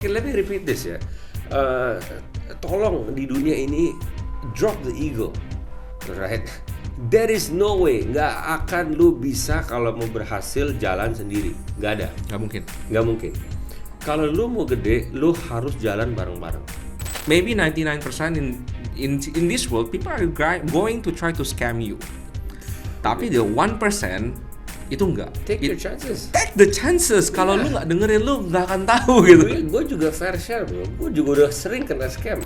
Let me repeat this ya. Tolong di dunia ini drop the ego, right? There is no way, nggak akan lu bisa kalau mau berhasil jalan sendiri, nggak ada, nggak mungkin. Kalau lu mau gede, lu harus jalan bareng-bareng. Maybe 99% in this world people are going to try to scam you. Tapi the 1% itu enggak. Take your chances. Take the chances. Kalau lu nggak dengerin, lu nggak akan tahu gitu. Gue juga fair share bro. Gue juga udah sering kena scam.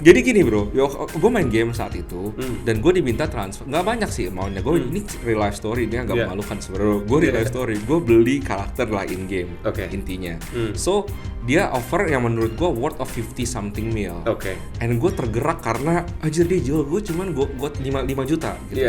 Jadi gini bro, gue main game saat itu dan gue diminta transfer. Nggak banyak sih maunya. Gue ini real life story, dia nggak memalukan sebenarnya. Gue real life story. Gue beli karakter lah in game. Intinya. So dia offer yang menurut gue worth of 50 something mil. And gue tergerak karena aja dia jual gue cuman gue 5 juta gitu.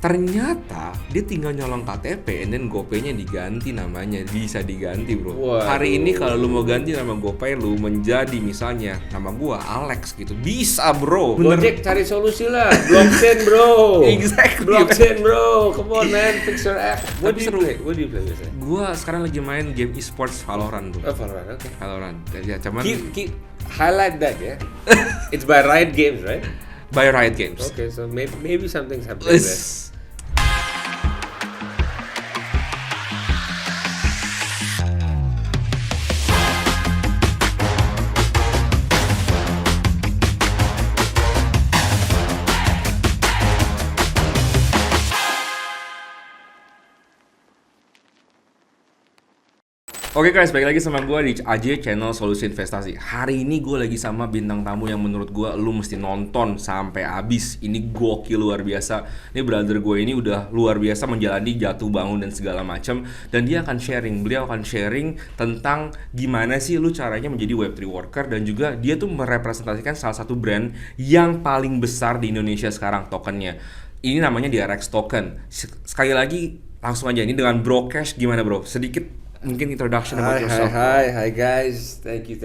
Ternyata dia tinggal nyolong KTP and then GoPay-nya diganti namanya, bisa diganti bro. Waduh. Hari ini kalau lu mau ganti nama GoPay lu menjadi misalnya nama gua Alex gitu, bisa bro. Gojek cari solusi lah, blockchain bro. Exactly. Blockchain bro, come on man, fix your app. What do you play biasanya? Gua sekarang lagi main game esports Valorant bro. Valorant, Valorant. Ya cuman keep highlight that ya. It's by Riot Games, right? By Riot Games. Okay, so maybe something's happening there. Oke guys, balik lagi sama gue di AJ Channel Solusi Investasi. Hari ini gue lagi sama bintang tamu yang menurut gue lu mesti nonton sampai habis. Ini gokil luar biasa. Ini brother gue ini udah luar biasa menjalani jatuh bangun dan segala macam. Dan dia akan sharing, beliau akan sharing tentang gimana sih lu caranya menjadi Web3 worker. Dan juga dia tuh merepresentasikan salah satu brand yang paling besar di Indonesia sekarang tokennya. Ini namanya DRX Token. Sekali lagi langsung aja ini dengan Bro Cash. Gimana bro? Sedikit mungkin introduction about yourself. Hi guys. Thank you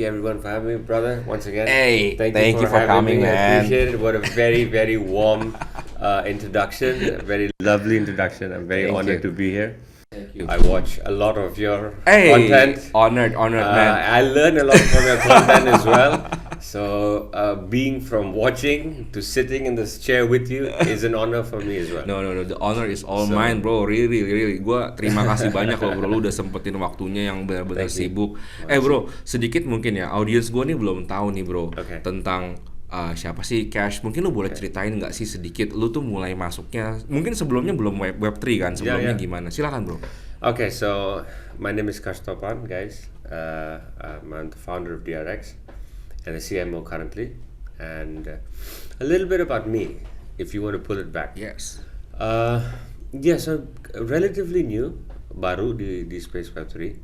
everyone for having me, brother. Once again. Hey, thank you for coming, man. I appreciate it. What a very warm introduction. A very lovely introduction. I'm very honored to be here. Thank you. I watch a lot of your content. Honored, man. I learn a lot from your content as well. So being from watching to sitting in this chair with you is an honor for me as well. No. The honor is all mine, bro. Really. Gua terima kasih banyak loh, bro. Lu udah sempetin waktunya yang benar-benar sibuk. Bro, sedikit mungkin ya. Audiens gua nih belum tahu nih, bro. Tentang siapa sih Cash? Mungkin lu boleh ceritain nggak sih sedikit? Lu tuh mulai masuknya, mungkin sebelumnya belum Web3 kan? Sebelumnya gimana? Silakan, bro. Okay, so my name is Cash Topan, guys. I'm the founder of DRX. And the CMO currently, and a little bit about me, if you want to pull it back. Yes. So relatively new, baru di space Web3.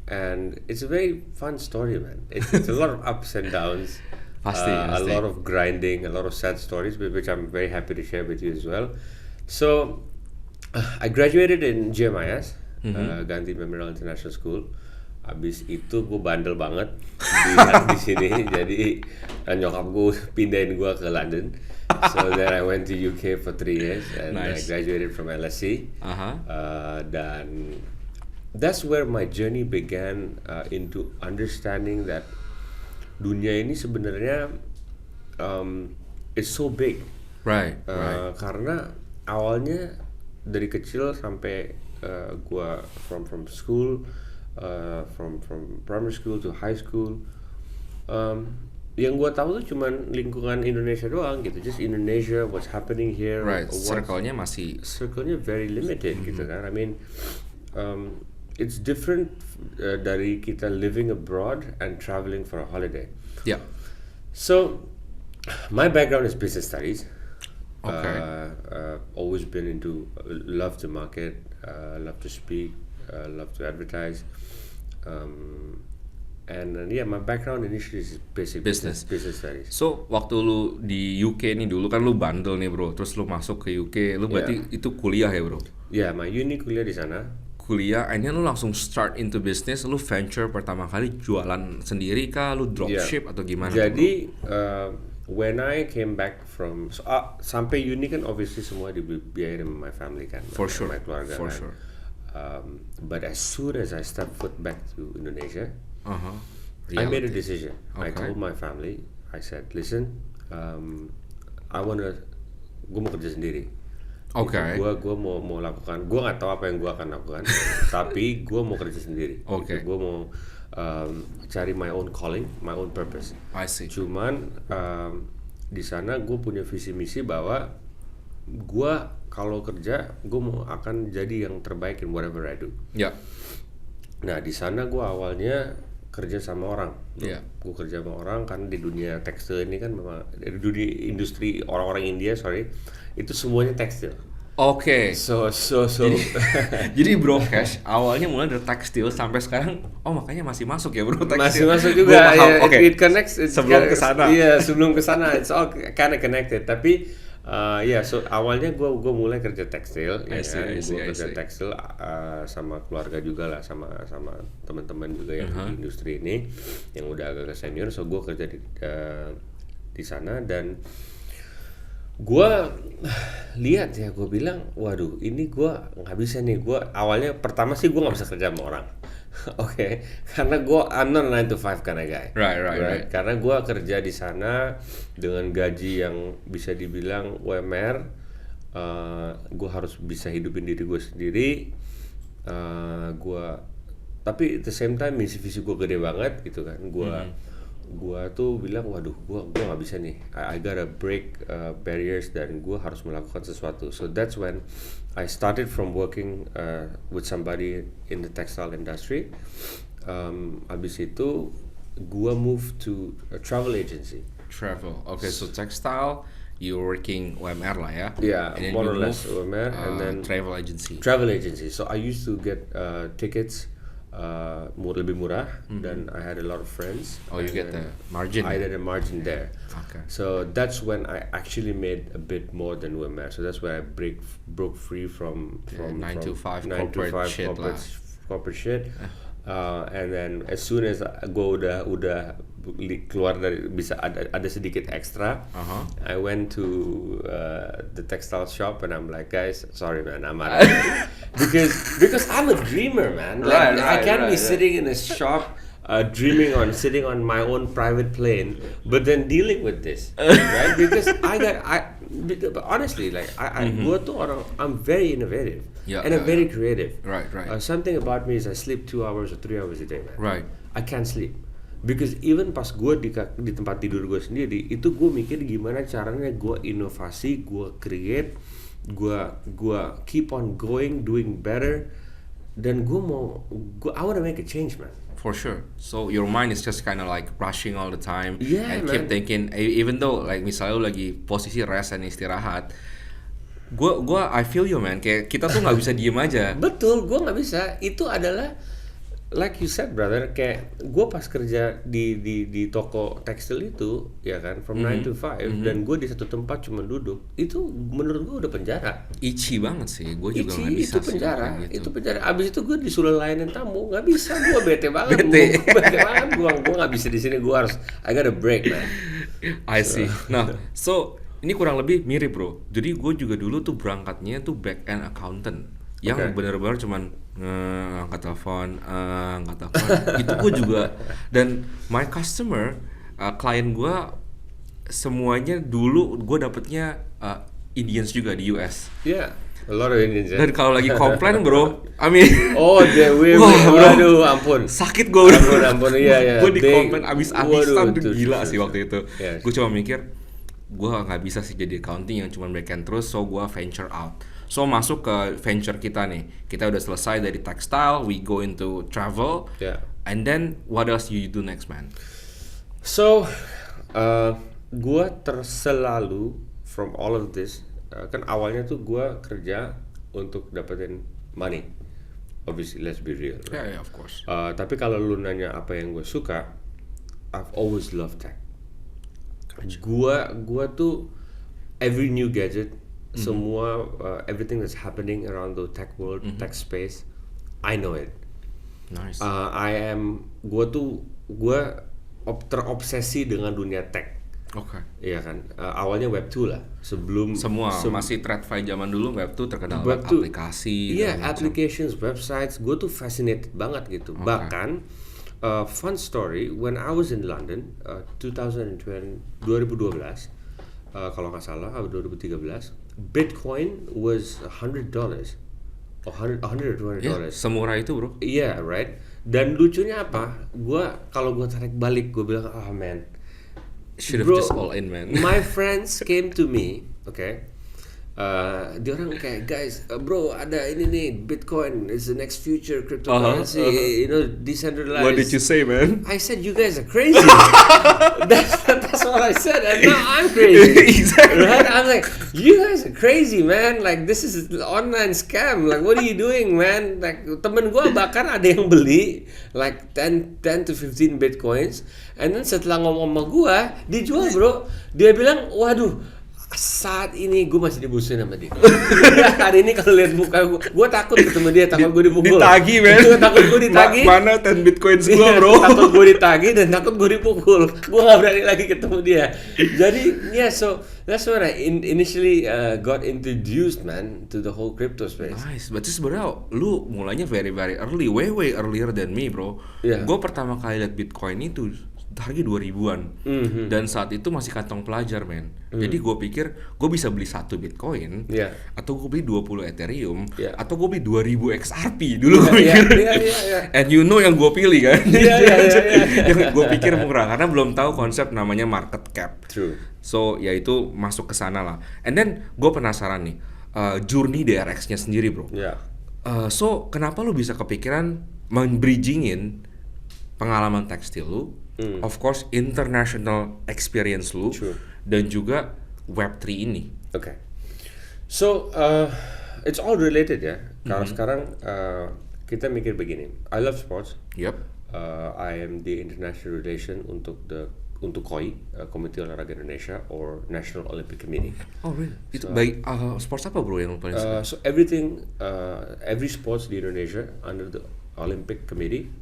And it's a very fun story, man. It's a lot of ups and downs. Pasti. A lot of grinding, a lot of sad stories, which I'm very happy to share with you as well. So I graduated in GMIS, Gandhi Memorial International School. Abis itu gue bandel banget di sini, jadi nyokap gue pindahin gue ke London. So then I went to UK for 3 years and I graduated from LSE. Dan that's where my journey began into understanding that dunia ini sebenarnya it's so big. Right. Karena awalnya dari kecil sampai gue from school. From primary school to high school, yang gue tahu tuh cuman lingkungan Indonesia doang gitu, just Indonesia, what's happening here. Right, circle-nya very limited gitu kan. I mean, it's different dari kita living abroad and traveling for a holiday. Yeah. So, my background is business studies. Okay. Always been into, love to market, love to speak. Love to advertise, and my background initially is basic business studies. So waktu lu di UK nih dulu kan lu bandel nih bro, terus lu masuk ke UK, lu berarti itu kuliah ya bro? My uni kuliah di sana. Akhirnya lu langsung start into business, lu venture pertama kali jualan sendiri kah, lu dropship atau gimana? Jadi when I came back from sampai uni kan obviously semua dibiayain sama my family kan, for sure, my keluarga for kan. sure. But as soon as I stepped foot back to Indonesia, I made a Reality. decision. I Okay. told my family. I said, listen, gue mau kerja sendiri. Oke. Gue mau lakukan. Gue nggak tahu apa yang gue akan lakukan, tapi gue mau kerja sendiri. Oke. Gue mau cari my own calling, my own purpose. I see. Cuman di sana gue punya visi misi bahwa gue kalau kerja gue mau akan jadi yang terbaik in whatever I do. Ya. Nah di sana gue awalnya kerja sama orang. Iya. Gue kerja sama orang karena di dunia tekstil ini kan memang di dunia industri orang-orang India itu semuanya tekstil. Oke. So Jadi Bro Cash awalnya mulai dari tekstil sampai sekarang, makanya masih masuk ya Bro masih tekstil. masuk Gua juga. paham. Ya, Oke. it connects. Sebelum ke sana. Iya sebelum ke sana it's all kind of connected. Tapi so awalnya gue mulai kerja tekstil. I see, I see, Gue I kerja see. tekstil sama keluarga juga lah, sama teman-teman juga yang di industri ini yang udah agak senior. So gue kerja di sana dan gue lihat ya, gue bilang waduh ini gue nggak bisa nih. Gue awalnya pertama sih gue nggak bisa kerja sama orang. Oke, karena I'm not a 9 to 5 kind of guy. Right. Karena gue kerja di sana dengan gaji yang bisa dibilang UMR, gue harus bisa hidupin diri gue sendiri. Tapi at the same time visi gue gede banget gitu kan. Gue tuh bilang waduh gue nggak bisa nih. I gotta break barriers dan gue harus melakukan sesuatu. So that's when I started from working with somebody in the textile industry. Abis itu gue move to a travel agency. Travel. Okay, so textile, you're working UMR lah ya. Yeah, And then more or you less move, UMR, and then travel agency. travel agency. So I used to get tickets lebih murah, dan I had a lot of friends. Oh, you and get then the margin. I did a margin there. Okay. So that's when I actually made a bit more than UMR. So that's where I broke free from 9 to 5 9 to corporate 5 shit corporate shit. And then as soon as gue udah keluar dari bisa ada sedikit ekstra, I went to the textile shop and I'm like, guys, sorry man, I'm out of here. because I'm a dreamer, man. Like, I can't be sitting in a shop dreaming on sitting on my own private plane, but then dealing with this, right? Because honestly, like gue tuh orang, I'm very innovative and I'm very creative. Right. Something about me is I sleep 2 hours or 3 hours a day, man. Right. I can't sleep because even pas gue di tempat tidur gue sendiri itu gue mikir gimana caranya gue inovasi, gue create, gue keep on going, doing better, dan I wanna make a change, man. For sure. So your mind is just kind of like rushing all the time, Yeah, and man. keep thinking. Even though like misalnya lu lagi posisi rest dan istirahat, gua I feel you man. Kayak kita tuh nggak bisa diem aja. Betul, gue nggak bisa. Itu adalah like you said, brother. Kayak gue pas kerja di toko tekstil itu, ya kan, from 9 to 5, dan gue di satu tempat cuma duduk. Itu menurut gue udah penjara. Itchy banget sih. Gue juga Ichi, nggak bisa itu sih penjara, kayak gitu. itu penjara. Abis itu gue disuruh layanin tamu, nggak bisa, gue bete banget, bete banget, gue nggak bisa di sini, gue harus, I gotta break, man. I see. Nah, so ini kurang lebih mirip bro. Jadi gue juga dulu tuh berangkatnya tuh back end accountant, yang Okay. benar-benar cuman angkat telepon, itu gue juga. Dan my customer, klien gue semuanya dulu gue dapetnya Indians juga di US. Yeah, a lot of Indians. Dan kalau lagi komplain bro, I mean, Oh, Wah, bro. aduh, ampun. sakit gue bro. Ampun, iya. Gue di komplain abis-abisan Waduh, tuh gila sih tuh. waktu itu. Yes. Gue cuma mikir, gue nggak bisa sih jadi accounting yang cuma back end terus, so gue venture out. So masuk ke venture kita nih, kita udah selesai dari textile, we go into travel, Yeah. and then what else you do next man? So, gue terselalu from all of this, kan awalnya tuh gue kerja untuk dapetin money. Obviously, let's be real. Right? Yeah, of course. Tapi kalau lu nanya apa yang gue suka, I've always loved tech. Gua tuh every new gadget, semua everything that's happening around the tech world, tech space, I know it. Nice. Gue terobsesi dengan dunia tech. Oke. Iya kan, awalnya Web 2 lah, sebelum Masih TradFi zaman dulu, Web 2 terkenal Web banget 2. aplikasi. Iya, segala macam. applications, websites, gue tuh fascinated banget gitu. Okay. Bahkan fun story. When I was in London, 2012, kalau nggak salah, atau 2013, Bitcoin was $100, or $100 or $200. Semurah itu bro. Yeah, right. Dan lucunya apa? Kalau gua tarik balik, gua bilang, oh man, Should have bro, just all in man. my friends came to me, okay. Dia orang kayak, guys, bro, ada ini nih, Bitcoin is the next future cryptocurrency, you know, decentralized. What did you say, man? I said, you guys are crazy. that's what I said, and now I'm crazy. Exactly. Right? I'm like, you guys are crazy, man. Like, this is an online scam. Like, what are you doing, man? Like, temen gue bahkan ada yang beli like 10 to 15 Bitcoins, and then setelah ngomong sama gue, dijual, bro. Dia bilang, waduh, saat ini gue masih dibusuin sama dia. Hari ini kalau lihat muka gue takut ketemu dia, takut gue dipukul. Ditagi, men. Takut gue ditagi. Mana 10 bitcoins gue, bro? Takut gue ditagi dan takut gue dipukul. Gue nggak berani lagi ketemu dia. Jadi, yeah, so that's when I initially got introduced, man, to the whole crypto space. Nice, berarti sebenarnya lu mulainya very early, way earlier than me, bro. Yeah. Gue pertama kali lihat Bitcoin itu harga 2000-an. Dan saat itu masih kantong pelajar, men. Jadi gue pikir gue bisa beli 1 Bitcoin, Yeah. atau gue beli 20 Ethereum, Yeah. atau gue beli 2000 XRP dulu gue Yeah, pikir. yeah. And you know yang gue pilih kan? Yeah. Yang gue pikir murah karena belum tahu konsep namanya market cap. True. So ya itu masuk ke sana lah. And then gue penasaran nih, journey DRX-nya sendiri, bro. Yeah. So kenapa lu bisa kepikiran men-bridgingin pengalaman tekstil lu, of course international experience lu, True. dan juga Web3 ini? Okay. So, it's all related ya. Kalau sekarang kita mikir begini. I love sports. Yep. I am the international relation untuk KOI, Komite Olahraga Indonesia, or National Olympic Committee. Oh really? Itu baik sports apa bro yang lu paling suka? So everything, every sports di Indonesia under the Olympic Committee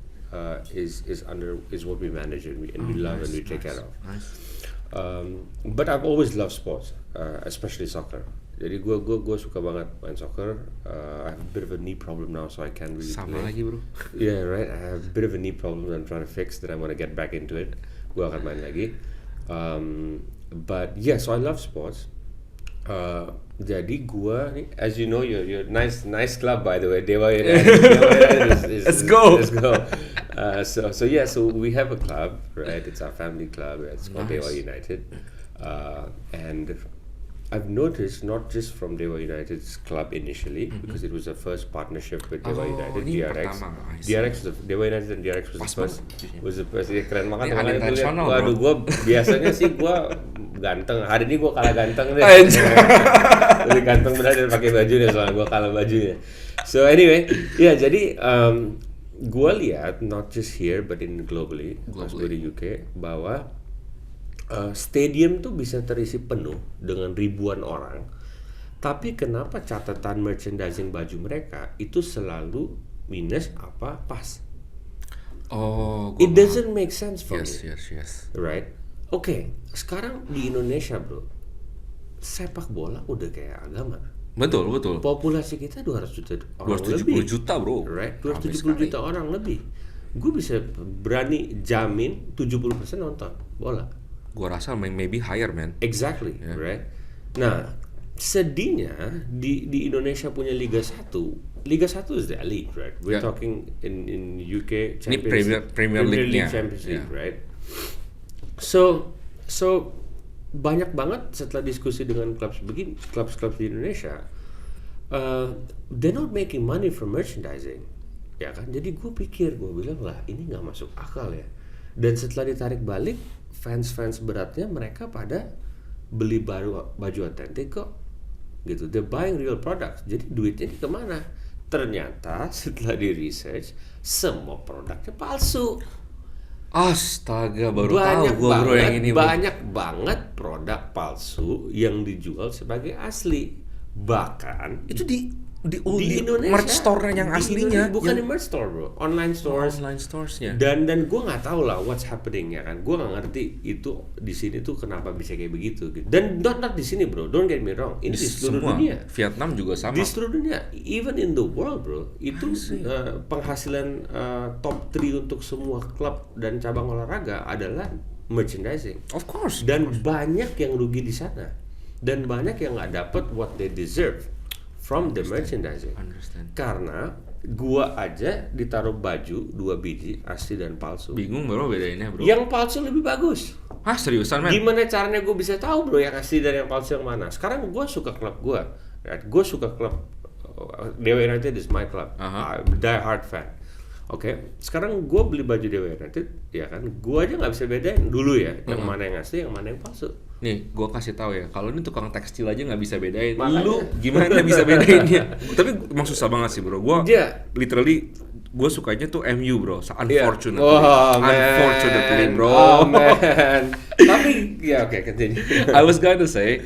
is what we manage and we love and we take care of. Nice. But I've always loved sports, especially soccer. Jadi gue suka banget main soccer. I have a bit of a knee problem now, so I can't really Sama play. lagi bro. Yeah, right. I have a bit of a knee problem that I'm trying to fix. That I want to get back into it. Gue akan main lagi. But yeah, so I love sports. Jadi gue, as you know, you're nice club by the way, Dewa United. Let's go. So yeah, so we have a club, right? It's our family club. It's called Nice. Dewa United, and I've noticed not just from Dewa United's club initially, because it was the first partnership with Dewa United, ini DRX. pertama, I see. DRX Dewa United and DRX was Pas the first. banget. Was the first. Ya, keren banget. Ini Makanya gua liat, unintentional, waduh, bro. gue biasanya sih gue ganteng. Hari ini gue kalah ganteng deh. Lebih ganteng benar dari pakai bajunya, soalnya gue kalah bajunya. So anyway, ya jadi gue lihat not just here but in globally, pas gue di UK, bahwa stadium tuh bisa terisi penuh dengan ribuan orang, tapi kenapa catatan merchandising baju mereka itu selalu minus apa pas? Oh, It doesn't make sense for me. Yes. Right? Oke, sekarang di Indonesia, bro, sepak bola udah kayak agama. Betul. Populasi kita 200 juta orang 270 lebih. juta, bro. Right? Ramai 270 sekali. juta orang lebih. Gue bisa berani jamin 70% nonton bola. Gua rasa maybe higher, man. Exactly, Yeah. right? Nah, sedihnya di Indonesia punya Liga 1. Liga 1 is the elite, right? We're Yeah. talking in UK Ini Premier League League-nya. Champions League, Yeah. right? So banyak banget setelah diskusi dengan klub di Indonesia, they're not making money from merchandising, ya kan? Jadi gue bilang lah ini nggak masuk akal ya. Dan setelah ditarik balik, fans beratnya mereka pada beli baju otentik kok, gitu. They're buying real products. Jadi duitnya ini kemana? Ternyata setelah di research, semua produknya palsu. Astaga, baru tahu gua bro yang ini, bro. Banyak banget produk palsu yang dijual sebagai asli. Bahkan Itu di Di Indonesia, merch store-nya yang di aslinya. Indonesia, bukan yang di merch store bro, online stores. online stores-nya. Dan gue nggak tahu lah what's happening ya kan, gue nggak ngerti itu di sini tuh kenapa bisa kayak begitu gitu. Dan not di sini bro, don't get me wrong, ini di seluruh Semua. dunia. Vietnam juga sama. Di seluruh dunia, even in the world bro, itu penghasilan top 3 untuk semua klub dan cabang olahraga adalah merchandising. Of course. Dan banyak yang rugi di sana, dan banyak yang nggak dapat what they deserve from the merchandising. Understand. Karena gua aja ditaruh baju 2 biji asli dan palsu. Bingung bro bedainnya bro. Yang palsu lebih bagus. Hah seriusan men? Gimana caranya gue bisa tahu bro yang asli dan yang palsu yang mana? Sekarang gue suka klub gue. Gue suka klub Dewa United is my club. I'm die hard fan. Oke, sekarang gue beli baju Dewa United, ya kan? Gue aja nggak bisa bedain dulu ya, yang mana yang asli, yang mana yang palsu. Nih, gue kasih tahu ya, kalau ini tukang tekstil aja nggak bisa bedain. Makanya. Lu gimana bisa bedainnya? Tapi emang susah banget sih bro. Gue literally gue sukanya tuh MU bro, unfortunately. Oh, Unfortunately bro. Oh man. Tapi ya oke, continue. I was gonna say,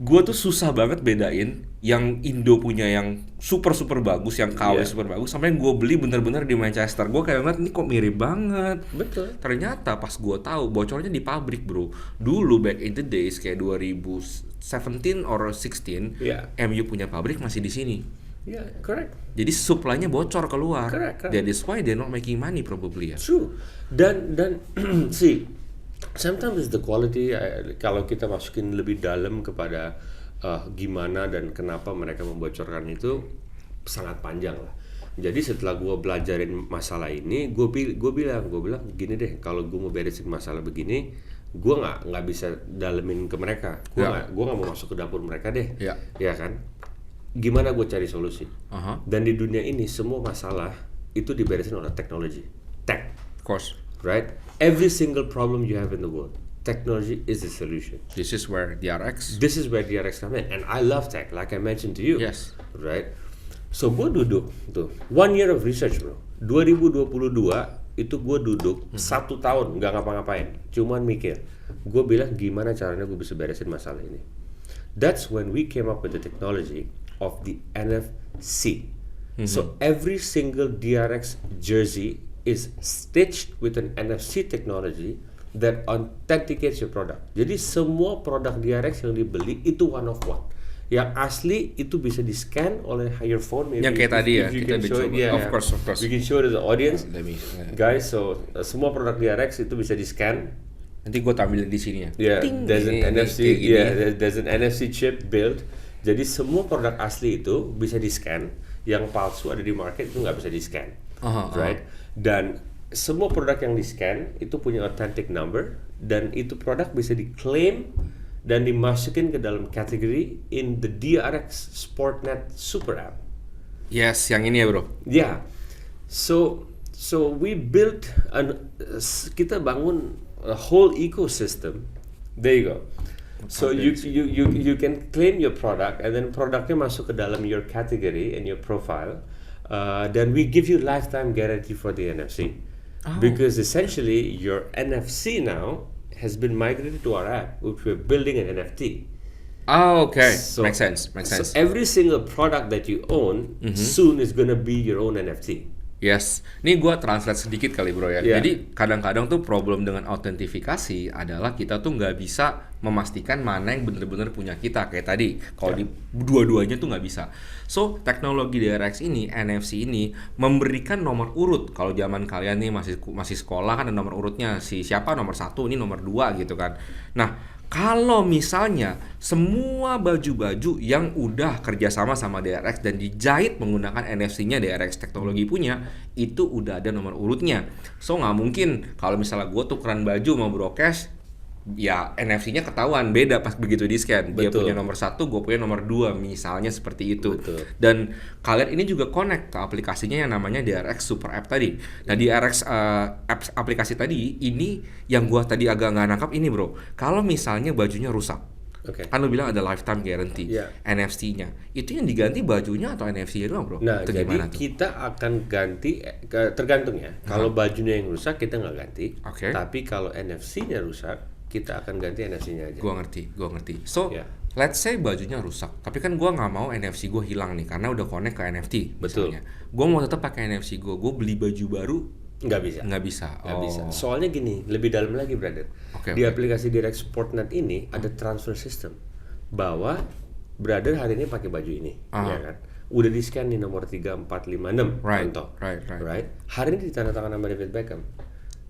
gue tuh susah banget bedain yang Indo punya yang super bagus, yang KW super bagus, sampai yang gue beli bener-bener di Manchester. Gue kayak ngeliat ini kok mirip banget. Betul. Ternyata pas gue tahu bocornya di pabrik bro. Dulu back in the days kayak 2017 or 16, MU punya pabrik masih di sini. Yeah, correct. Jadi supply-nya bocor keluar. Correct. That is why they're not making money probably ya. True. Dan see, sometimes the quality kalau kita masukin lebih dalam kepada gimana dan kenapa mereka membocorkan itu sangat panjang lah. Jadi setelah gue belajarin masalah ini, gue bilang gini deh, kalau gue mau beresin masalah begini, gue nggak bisa dalemin ke mereka. Gue nggak mau masuk ke dapur mereka deh. Ya kan? Gimana gue cari solusi? Dan di dunia ini semua masalah itu diberesin oleh teknologi, tech. Of course. Right? Every single problem you have in the world, technology is the solution. This is where DRX come in, and I love tech, like I mentioned to you. Yes. Right? So gue duduk tuh 1 year of research bro. 2022 itu gue duduk 1 tahun nggak ngapa-ngapain, cuman mikir. Gue bilang gimana caranya gue bisa beresin masalah ini. That's when we came up with the technology of the NFC. So every single DRX jersey is stitched with an NFC technology that authenticates your product. Jadi semua produk DRX yang dibeli itu one of one. Yang asli itu bisa di-scan oleh your phone. Yang kayak tadi ya, kita show it, of course. We can show it to the audience. Guys, so semua produk DRX itu bisa di-scan. Nanti gue tampilin di sini ya. Yeah, there's an NFC. Yeah, there's an NFC chip built. Jadi semua produk asli itu bisa di-scan. Yang palsu ada di market itu nggak bisa di-scan. Right? Dan semua produk yang di-scan itu punya authentic number, dan itu produk bisa diklaim dan dimasukin ke dalam kategori in the DRX Sportnet Super App. Yes, yang ini ya bro. Yeah. So we built kita bangun a whole ecosystem. There you go. So you can claim your product, and then produknya masuk ke dalam your category and your profile. Then we give you lifetime guarantee for the NFC. Because essentially your NFC now has been migrated to our app, which we're building an NFT. Okay. So, makes sense. So every single product that you own soon is gonna be your own NFT. Yes, ini gue translate sedikit kali bro ya. Jadi kadang-kadang tuh problem dengan autentifikasi adalah kita tuh nggak bisa memastikan mana yang bener-bener punya kita kayak tadi. Kalau di dua-duanya tuh nggak bisa. So teknologi DRX ini, NFC ini memberikan nomor urut. Kalau zaman kalian nih masih sekolah kan ada nomor urutnya. Si siapa nomor 1, ini nomor 2 gitu kan. Nah, kalau misalnya semua baju-baju yang udah kerjasama sama DRX dan dijahit menggunakan NFC-nya DRX teknologi punya, itu udah ada nomor urutnya. So nggak mungkin kalau misalnya gue tukeran baju sama Broadcast, ya NFC-nya ketahuan beda pas begitu di scan. Dia punya nomor 1, gue punya nomor 2, misalnya seperti itu. Dan kalian ini juga connect ke aplikasinya yang namanya DRX Super App tadi. Nah DRX aplikasi tadi ini yang gue tadi agak nggak nangkap ini bro. Kalau misalnya bajunya rusak, kan lu bilang ada lifetime guarantee, NFC-nya itu yang diganti bajunya atau NFC-nya doang bro? Nah jadi kita akan ganti tergantung ya. Kalau bajunya yang rusak kita nggak ganti. Tapi kalau NFC-nya rusak, kita akan ganti NFC-nya aja. Gua ngerti. So, let's say bajunya rusak, tapi kan gue nggak mau NFC gue hilang nih karena udah connect ke NFT. Betul. Misalnya, gue mau tetap pakai NFC gue beli baju baru Nggak bisa. nggak bisa. Nggak bisa. Soalnya gini, lebih dalam lagi, brother. Di aplikasi Direct Sportnet ini ada transfer system. Bahwa brother hari ini pakai baju ini, ya kan? Udah di scan nih nomor 3, 4, 5, 6 contoh. Right. Hari ini ditandatangan sama David Beckham.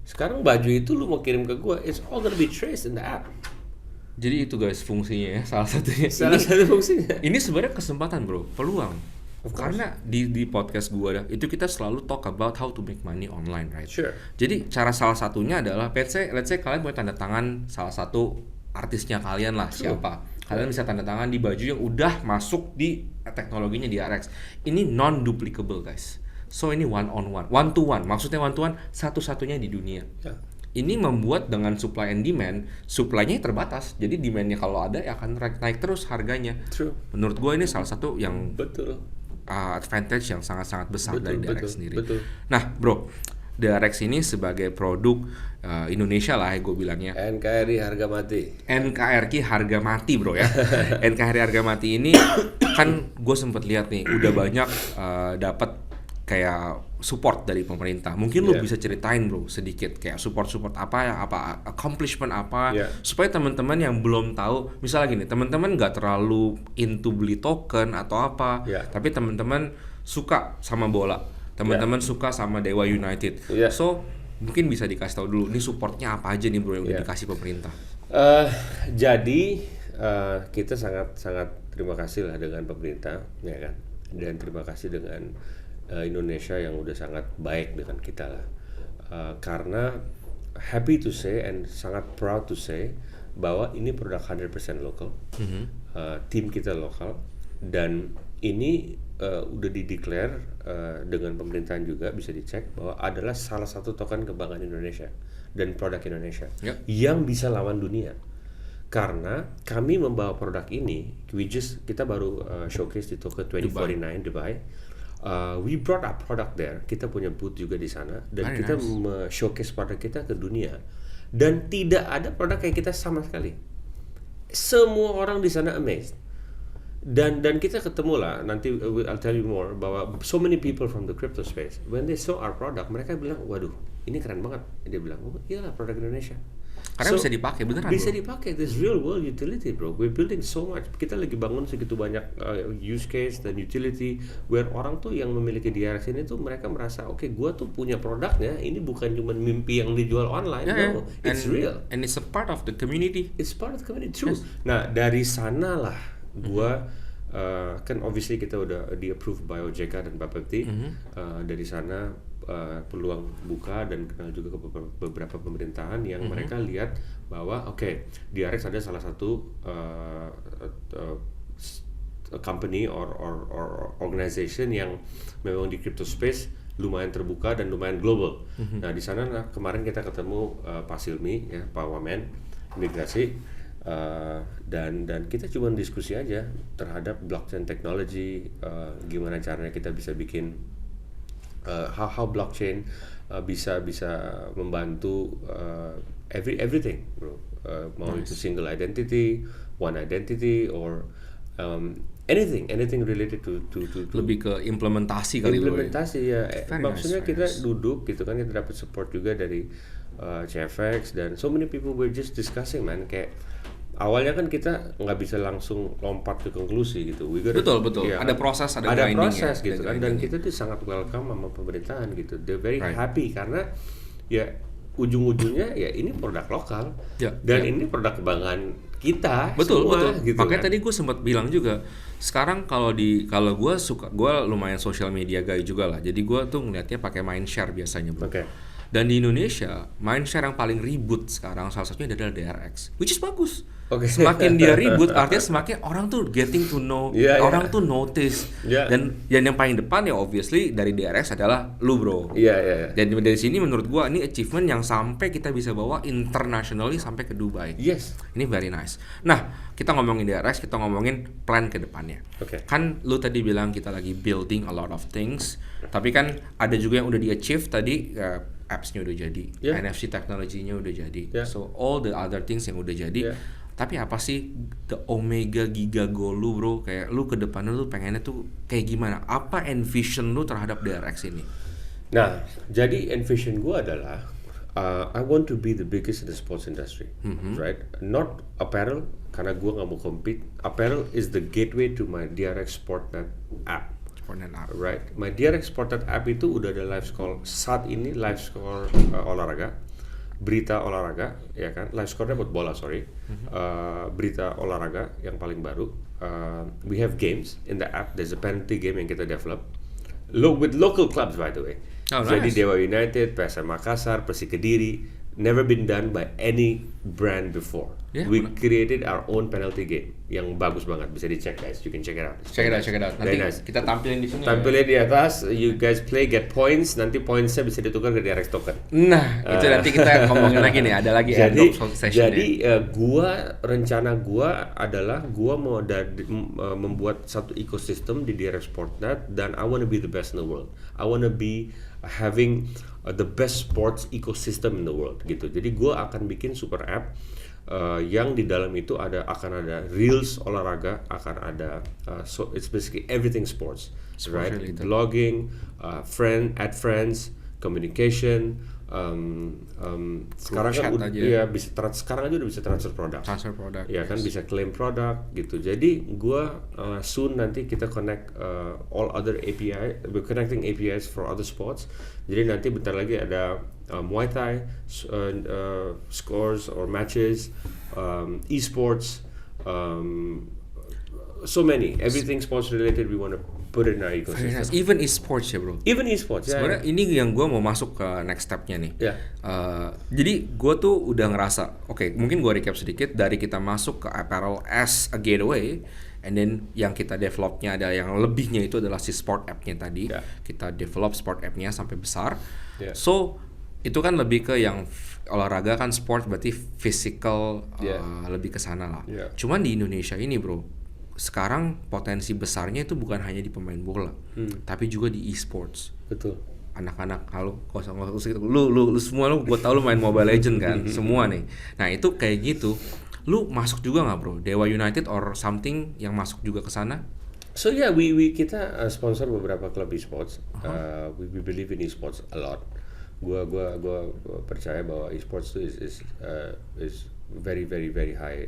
Sekarang baju itu lu mau kirim ke gua, it's all gonna be traced in the app. Jadi itu guys fungsinya ya, salah satunya. Salah satu fungsinya. Ini sebenarnya kesempatan bro, peluang. Karena di podcast gua itu kita selalu talk about how to make money online, right? Sure. Jadi cara salah satunya adalah let's say kalian punya tanda tangan salah satu artisnya kalian lah, siapa. Kalian bisa tanda tangan di baju yang udah masuk di teknologinya di DRX. Ini non-duplicable guys. So ini one to one. Maksudnya one to one, satu-satunya di dunia. Ya. Ini membuat dengan supply and demand, supply-nya terbatas. Jadi demand-nya kalau ada ya akan naik terus harganya. True. Menurut gue ini salah satu yang betul. Advantage yang sangat-sangat besar dari DRX sendiri. Betul. Nah, bro, DRX ini sebagai produk Indonesia lah ya gue bilangnya. NKRI harga mati. NKRI harga mati bro ya. NKRI harga mati ini kan gue sempet lihat nih udah banyak dapat kayak support dari pemerintah. Mungkin lu bisa ceritain bro sedikit kayak support apa accomplishment apa supaya teman-teman yang belum tahu, misalnya gini, teman-teman nggak terlalu into beli token atau apa, tapi teman-teman suka sama bola, teman-teman suka sama Dewa United. So mungkin bisa dikasih tahu dulu nih supportnya apa aja nih bro yang udah dikasih pemerintah. Jadi kita sangat terima kasih lah dengan pemerintah, ya kan, dan terima kasih dengan Indonesia yang udah sangat baik dengan kita lah, karena happy to say and sangat proud to say bahwa ini produk 100% lokal, tim kita lokal, dan ini udah dideclare dengan pemerintahan juga, bisa dicek bahwa adalah salah satu token kebanggaan Indonesia dan produk Indonesia yang bisa lawan dunia. Karena kami membawa produk ini, kita baru showcase di Tokyo 2049 Dubai. We brought our product there. Kita punya booth juga di sana dan kita showcase produk kita ke dunia. Dan tidak ada produk kayak kita sama sekali. Semua orang di sana amazed. Dan kita ketemu lah, nanti I'll tell you more, bahwa so many people from the crypto space when they saw our product, mereka bilang, waduh, ini keren banget. Dia bilang, oh iyalah produk Indonesia. Karena bisa dipakai beneran. Bisa bro. dipakai, this real world utility bro. We're building so much. Kita lagi bangun segitu banyak use case dan utility where orang tuh yang memiliki DRX ini tuh mereka merasa, oke, gua tuh punya produknya. Ini bukan cuma mimpi yang dijual online. No, it's real. And it's a part of the community. It's part of the community, true. Nah dari sana lah gua kan obviously kita udah di approve by OJK dan Bapepti. Dari sana peluang buka dan kenal juga ke beberapa pemerintahan yang mereka lihat bahwa DRX ada salah satu company or organization yang memang di crypto space lumayan terbuka dan lumayan global. Nah di sana kemarin kita ketemu Pak Silmi, ya, Pak Wamen Imigrasi, dan kita cuma diskusi aja terhadap blockchain technology, gimana caranya kita bisa bikin how blockchain bisa membantu everything bro, mau itu single identity, one identity, or anything related to lebih ke implementasi kali ya. Maksudnya kita duduk gitu kan, kita dapat support juga dari CFX dan so many people were just discussing, man, kayak awalnya kan kita nggak bisa langsung lompat ke konklusi gitu. Betul. Ya, ada proses, ada proses gitu kan, dan kita tuh sangat welcome sama pemerintahan gitu. They're very happy karena ya ujung-ujungnya ya ini produk lokal dan ini produk kebanggaan kita. Betul. Gitu. Makanya tadi gue sempat bilang juga, sekarang kalau gue lumayan social media guy juga lah. Jadi gue tuh ngeliatnya pakai Mindshare biasanya bro. Dan di Indonesia, Mindshare yang paling ribut sekarang salah satunya adalah DRX, which is bagus. Semakin dia ribut, artinya semakin orang tuh getting to know, orang tuh notice. Dan yang paling depan ya obviously dari DRX adalah lu bro. Dan dari sini menurut gua ini achievement yang sampai kita bisa bawa internationally sampai ke Dubai. Ini very nice. Nah, kita ngomongin DRX, kita ngomongin plan ke depannya. Kan lu tadi bilang kita lagi building a lot of things, tapi kan ada juga yang udah di-achieve tadi. Apps-nya udah jadi, NFC teknologinya udah jadi, so all the other things yang udah jadi, Tapi apa sih the omega giga goal lu bro? Kayak lu ke depannya lu pengennya tuh kayak gimana? Apa envision lu terhadap DRX ini? Nah, jadi envision gue adalah I want to be the biggest in the sports industry, right? Not apparel, karena gue nggak mau compete. Apparel is the gateway to my DRX Sportnet app. Right, my DRX Sportnet app itu udah ada live score saat ini, live score olahraga, berita olahraga, ya kan? Live score-nya buat bola, sorry. Berita olahraga yang paling baru. We have games in the app. There's a penalty game yang kita develop. With local clubs, by the way. Oh, Jadi nice. Dewa United, PSM Makassar, Persik Kediri, never been done by any brand before. Yeah, We created our own penalty game yang bagus banget, bisa dicek guys, you can check it out. Check it out. Nanti Very nice. kita tampilin di sini. Tampilnya di atas, you guys play, get points, nanti pointsnya bisa ditukar ke DRX token. Nah, itu nanti kita ngomongin lagi nih, ada lagi airdrop session. Jadi rencana gua adalah gua mau membuat satu ekosistem di DRX Sportnet, dan I wanna be the best in the world. I wanna be having the best sports ecosystem in the world gitu. Jadi gua akan bikin super app yang di dalam itu akan ada reels olahraga, akan ada so it's basically everything sports right? Related. Blogging, friends, communication, sekarang kan chat udah aja. ya sekarang aja udah bisa transfer produk. Transfer produk. Ya kan, bisa claim produk gitu. Jadi gua soon nanti kita connect all other API, we're connecting APIs for other sports. Jadi nanti bentar lagi ada Muay Thai scores or matches, esports, so many, everything sports related we want to put in our Very ecosystem. nice. Even esports ya bro. Even esports. Sebenarnya ini yang gue mau masuk ke next stepnya nih. Ya. Jadi gue tuh udah ngerasa, oke, mungkin gue recap sedikit dari kita masuk ke apparel as a gateway, and then yang kita developnya ada yang lebihnya itu adalah si sport app-nya tadi. Ya. Kita develop sport app-nya sampai besar. Ya. So itu kan lebih ke yang olahraga kan sport berarti physical, Ya. lebih ke sana lah. Ya. Cuman di Indonesia ini bro, sekarang potensi besarnya itu bukan hanya di pemain bola, tapi juga di e-sports. Betul. Anak-anak kalau lu semua lu gue tau lu main Mobile Legend kan semua nih. Nah itu kayak gitu, lu masuk juga nggak bro Dewa United or something yang masuk juga ke sana? So yeah, we kita sponsor beberapa klub esports. We believe in esports a lot. Gua percaya bahwa esports itu is very high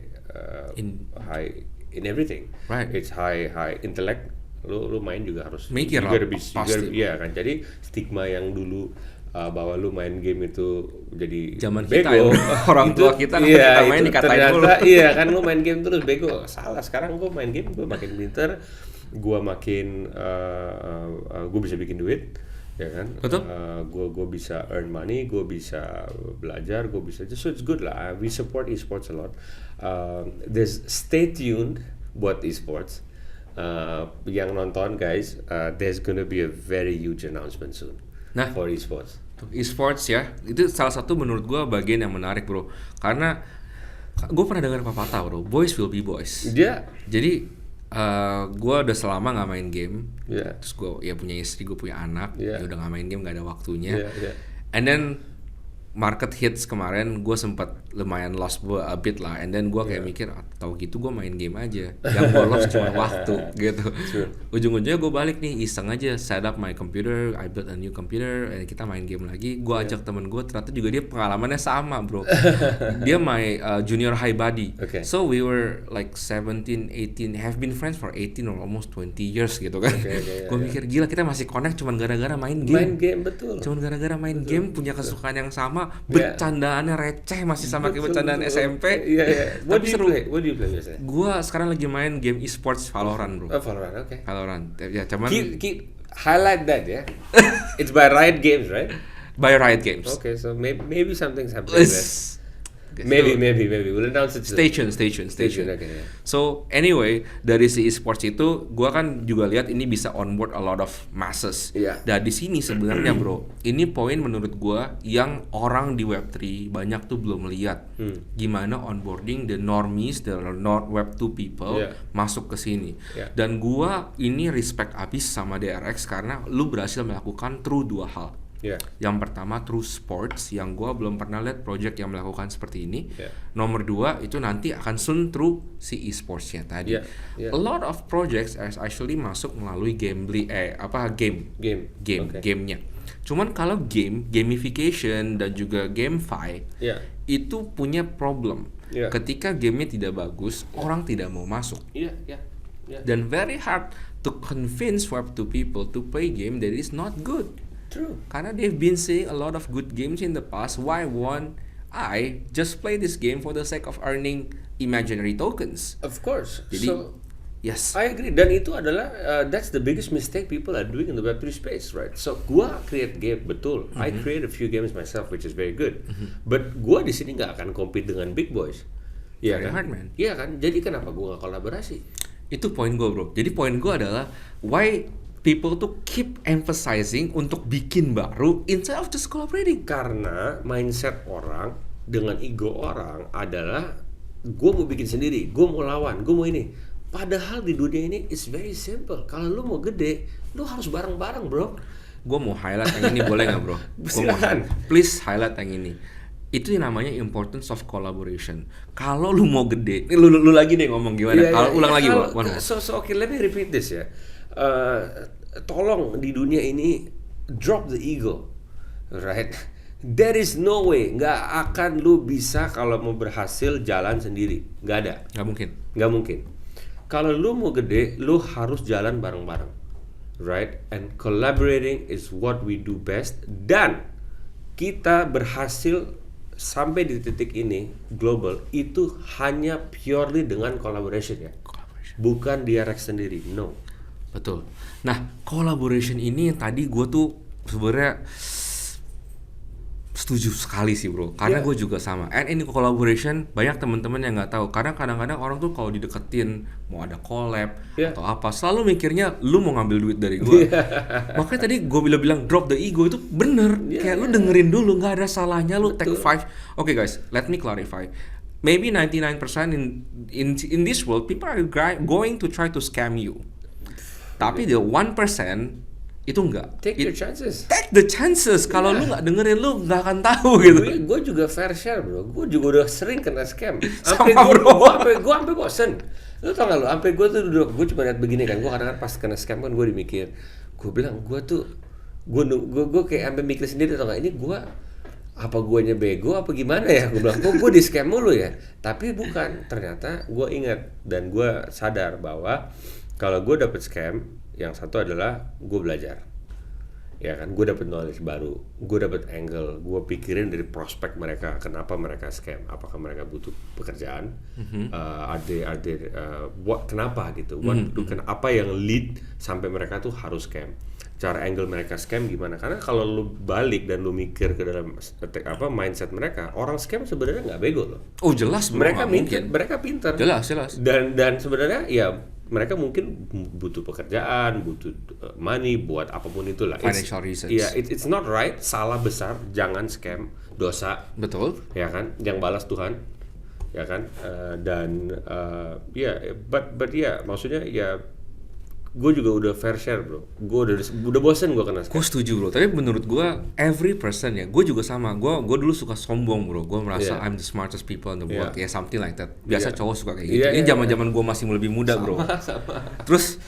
high in everything. Right. It's high intellect. Lu main juga harus Mikir you lah, gotta be- pasti. Iya kan. Jadi stigma yang dulu bahwa lu main game itu jadi Zaman bego. kita ya, orang tua kita kalau kita main itu dikatain ternyata, mulu. iya kan, lu main game terus bego. Salah, sekarang gua main game gua makin pinter, gua makin gua bisa bikin duit, ya kan. Betul. Gua bisa earn money, gua bisa belajar, gua bisa, so it's good lah. We support esports a lot. There's stay tuned buat esports. Yang nonton guys, there's gonna be a very huge announcement soon. Nah. For esports. E-sports ya, itu salah satu menurut gue bagian yang menarik bro, karena gue pernah dengar pepatah bro, boys will be boys. Dia, Jadi gue udah selama nggak main game, ya. terus gue ya punya istri, gue punya anak, Yeah. ya udah nggak main game, nggak ada waktunya. Yeah. And then market hits kemarin, gue sempat lumayan lost a bit lah, and then gue kayak mikir, tau gitu gue main game aja, yang gue lost cuma waktu gitu. Ujung-ujungnya gue balik nih, iseng aja set up my computer, I built a new computer, and kita main game lagi. Gue ajak temen gue, ternyata juga dia pengalamannya sama bro. Dia my junior high buddy, Okay. so we were like 17, 18, have been friends for 18 or almost 20 years gitu kan. Okay, Gue mikir gila, kita masih connect cuman gara-gara main game. Main game, betul. Cuman gara-gara main game, punya kesukaan yang sama, Yeah. bercandaannya receh masih sama kayak Betul, bercandaan betul. SMP. Iya. What Tapi do you seru. play? What do you play biasanya? Gua sekarang lagi main game e-sports Valorant bro. Valorant, okay. Valorant. Ya cuman Keep highlight that ya. It's by Riot Games, right? by Riot Games. Okay, so maybe something's happening there. Okay, Maybe. so, We'll announce it soon. Stay tune. Okay, yeah. So anyway, dari si e-sports itu, gua kan juga lihat ini bisa onboard a lot of masses. Iya. Dan di sini sebenarnya bro, ini poin menurut gua yang orang di Web3 banyak tuh belum lihat. Gimana onboarding the normies, the not Web2 people Iya. masuk ke sini. Iya. Dan gua ini respect abis sama DRX karena lu berhasil melakukan through dua hal. Yeah. Yang pertama True Sports, yang gue belum pernah lihat project yang melakukan seperti ini. Yeah. Nomor 2 itu nanti akan soon through si e-sportsnya tadi. Yeah. Yeah. A lot of projects actually masuk melalui game. Okay. Gamenya. Cuman kalau gamification dan juga GameFi Yeah. itu punya problem. Yeah. Ketika gamenya tidak bagus, orang tidak mau masuk. Yeah. Dan very hard to convince Web2 people to play game that is not good. True. Karena they've been seeing a lot of good games in the past. Why won't I just play this game for the sake of earning imaginary tokens? Of course. Jadi, So yes. I agree. Dan itu adalah that's the biggest mistake people are doing in the Web3 space, right? So gua create game, betul. I create a few games myself, which is very good. But gua di sini nggak akan compete dengan big boys. Iya Very kan? hard, man. Iya kan? Jadi kenapa gua nggak kolaborasi? Itu poin gue, bro. Jadi poin gue adalah why people tuh keep emphasizing untuk bikin baru instead of just collaborating. Karena mindset orang dengan ego orang adalah gue mau bikin sendiri, gue mau lawan, gue mau ini. Padahal di dunia ini it's very simple. Kalau lu mau gede, lu harus bareng-bareng, bro. Gue mau highlight yang ini, boleh nggak, bro? Gua mau Silakan. please highlight yang ini. Itu yang namanya importance of collaboration. Kalau lu mau gede, ini lu lagi deh ngomong gimana? Kalau ulang lagi, bro. So okay, let me repeat this ya. Tolong di dunia ini drop the ego, right? There is no way, nggak akan lu bisa kalau mau berhasil jalan sendiri, nggak ada, nggak mungkin. Kalau lu mau gede, lu harus jalan bareng-bareng, right? And collaborating is what we do best. Dan kita berhasil sampai di titik ini global itu hanya purely dengan collaboration ya, bukan dia Rex sendiri, no. Betul. Nah, collaboration ini yang tadi gue tuh sebenarnya setuju sekali sih, bro. Karena gue juga sama. And ini collaboration banyak teman-teman yang nggak tahu. Karena kadang-kadang orang tuh kalau dideketin mau ada collab atau apa, selalu mikirnya lu mau ngambil duit dari gue. Makanya tadi gue bilang drop the ego itu bener. Kayak lu dengerin dulu, nggak ada salahnya lu take 5. Okay guys, let me clarify. Maybe 99% in this world people are going to try to scam you. Tapi the 1% itu enggak. Take your chances. Take the chances. Kalau lu nggak dengerin, lu nggak akan tahu gitu. Gue juga fair share, bro. Gue juga udah sering kena scam. Sama, bro. Gue sampai bosen. Lu tau gak lu? Sampai gue tuh duduk. Gue cuma lihat begini kan. Gue kadang-kadang pas kena scam kan gue dimikir. Gue bilang gue kayak sampai mikir sendiri, tau gak? Ini gue apa guanya bego apa gimana ya? Gue bilang gue di scam mulu ya. Tapi bukan. Ternyata gue ingat dan gue sadar bahwa kalau gue dapet scam, yang satu adalah gue belajar, ya kan, gue dapet knowledge baru, gue dapet angle, gue pikirin dari prospek mereka, kenapa mereka scam, apakah mereka butuh pekerjaan, kenapa gitu, apa yang lead sampai mereka tuh harus scam, cara angle mereka scam gimana, karena kalau lu balik dan lu mikir ke dalam mindset mereka, orang scam sebenarnya nggak bego loh. Oh jelas, bro. mereka pintar. Jelas. Dan sebenarnya ya mereka mungkin butuh pekerjaan, butuh money buat apapun itulah. Financial reasons. Iya, it's not right, salah besar, jangan scam, dosa. Betul. Ya kan, yang balas Tuhan, ya kan. But maksudnya ya, gue juga udah fair share, bro. Gue udah bosen gue kena scam. Gue setuju, bro. Tapi menurut gue every person ya, gue juga sama. Gue dulu suka sombong, bro. Gue merasa I'm the smartest people in the world. Ya something like that. Biasa cowok suka kayak gitu. Ini zaman gue masih lebih muda, bro. Sama. Terus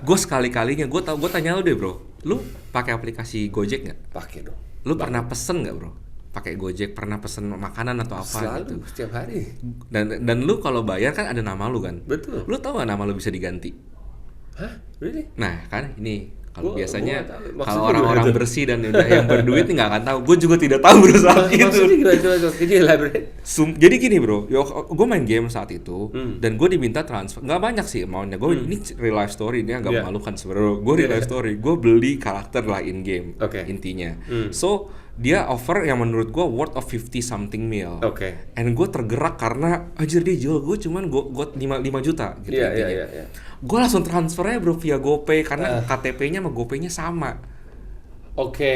gue sekali-kalinya gue tanya lu deh, bro. Lu pakai aplikasi Gojek nggak? Pakai dong. Lu pernah pesen nggak, bro? Pakai Gojek, pernah pesen makanan atau apa? Selalu, gitu? setiap hari. Dan lu kalau bayar kan ada nama lu kan? Betul. Lu tahu nggak nama lu bisa diganti? Hah? Really? Nah kan ini kalau biasanya gua kalau orang-orang bersih dan udah yang berduit nggak akan tahu. Gue juga tidak tahu, bro, saat itu. Maksudnya gimana? Jadi elaborate. Jadi gini, bro, gue main game saat itu dan gue diminta transfer. Nggak banyak sih maunya. Gue ini real life story, dia agak memalukan sebenarnya. Gue real life story. Gue beli karakter lah in game intinya. So dia offer yang menurut gue worth of 50 something mil. And gue tergerak karena anjir dia jual gue cuman gue 5 juta gitu intinya. Gue langsung transfernya, bro, via GoPay karena KTP-nya sama GoPay-nya sama. Oke.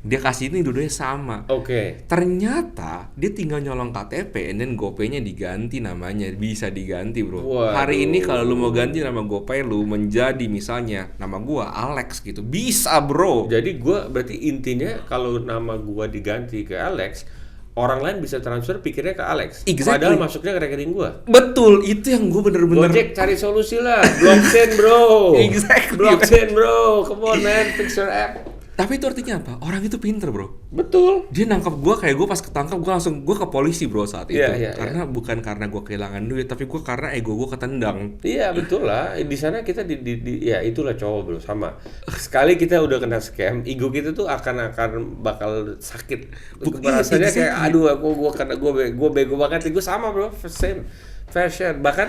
Dia kasih ini dua-duanya sama. Oke. Ternyata dia tinggal nyolong KTP and then GoPay-nya diganti namanya, bisa diganti bro. Waduh. Hari ini kalau lu mau ganti nama GoPay lu menjadi misalnya nama gua Alex gitu, bisa bro. Jadi gua berarti intinya kalau nama gua diganti ke Alex, orang lain bisa transfer pikirnya ke Alex. Exactly. Padahal masuknya ke rekening gua. Betul, itu yang gua bener-bener. Gojek cari solusi lah. Blockchain bro. Exactly. Blockchain bro. Come on man, fix your app. Tapi itu artinya apa? Orang itu pinter bro. Betul. Dia nangkap gua kayak gua pas ketangkap gua langsung ke polisi bro saat itu. Iya, Karena bukan karena gua kehilangan duit, tapi gua karena ego gua ketendang. Iya betul lah. Di sana kita ya itulah cowok bro, sama. Sekali kita udah kena scam, ego kita tuh akan bakal sakit. Rasanya kayak aduh gue bego banget. Gue sama bro, same fair share. Bahkan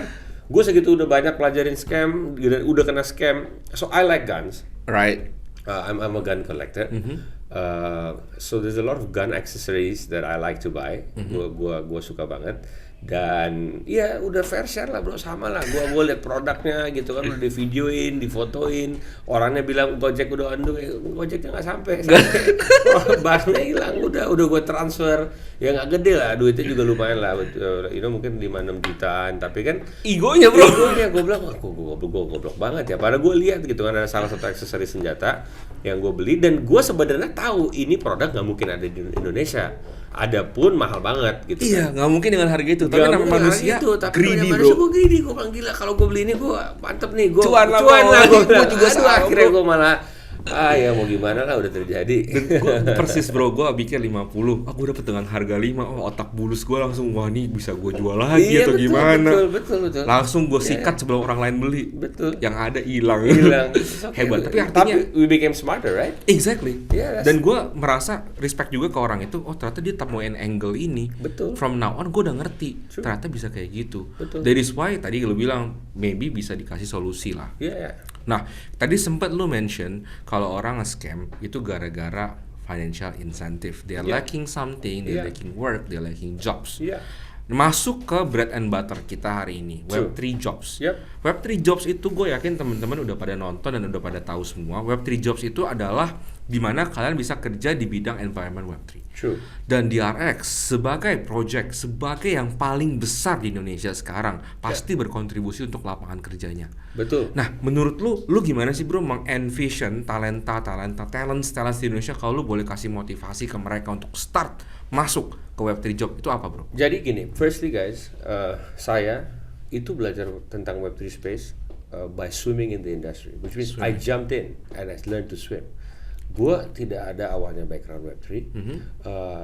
gue segitu udah banyak pelajarin scam, udah kena scam. So I like guns. Right. I'm a gun collector. So there's a lot of gun accessories that I like to buy. Gua suka banget. Dan ya udah fair share lah bro, sama lah. Gua liat produknya gitu kan, udah di videoin, difotoin. Orangnya bilang Gojek udah undo, Gojeknya nggak sampai. Barangnya hilang, udah gua transfer. Ya nggak gede lah, duitnya juga lumayan lah. Mungkin 5-6 jutaan. Tapi kan Egonya bro. Egonya gue bilang, gue goblok banget ya. Padahal gue lihat gitu kan ada salah satu aksesoris senjata yang gue beli dan gue sebenarnya tahu ini produk nggak mungkin ada di Indonesia. Adapun mahal banget gitu. Iya, kan. nggak mungkin dengan harga itu. Tapi nama manusia tapi greedy bro. Gue greedy, gue bilang gila kalau gue beli ini gue mantep nih, gue cuan lah gue juga salah. Akhirnya gue malah ya mau gimana lah udah terjadi. Dan gue persis bro, gue pikir 50, aku dapet dengan harga 5, otak bulus gue langsung, wah ini bisa gue jual lagi Iya, atau betul, gimana. Betul. Langsung gue sikat sebelum orang lain beli. Betul. Yang ada hilang. Okay. Hebat, tapi artinya we became smarter, right? Exactly. Yeah, dan gue merasa respect juga ke orang itu, oh ternyata dia temuin angle ini. Betul. From now on gue udah ngerti, True. ternyata bisa kayak gitu. Betul. That is why tadi lo bilang, maybe bisa dikasih solusi lah. Yeah. Nah, tadi sempat lu mention kalau orang nge-scam itu gara-gara financial incentive. They're lacking something, they're lacking work, they're lacking jobs. Yeah. Masuk ke bread and butter kita hari ini, Web3 Jobs. Yep. Web3 Jobs itu gue yakin teman-teman udah pada nonton dan udah pada tahu semua. Web3 Jobs itu adalah dimana kalian bisa kerja di bidang environment Web3. True. Dan DRX sebagai project, sebagai yang paling besar di Indonesia sekarang, pasti berkontribusi untuk lapangan kerjanya. Betul. Nah, menurut lu gimana sih bro mengenvision talents di Indonesia, kalau lu boleh kasih motivasi ke mereka untuk start masuk ke Web3 Job, itu apa bro? Jadi gini, firstly guys, saya itu belajar tentang Web3 space by swimming in the industry, which means I jumped in and I learned to swim. Gua tidak ada awalnya background Web3,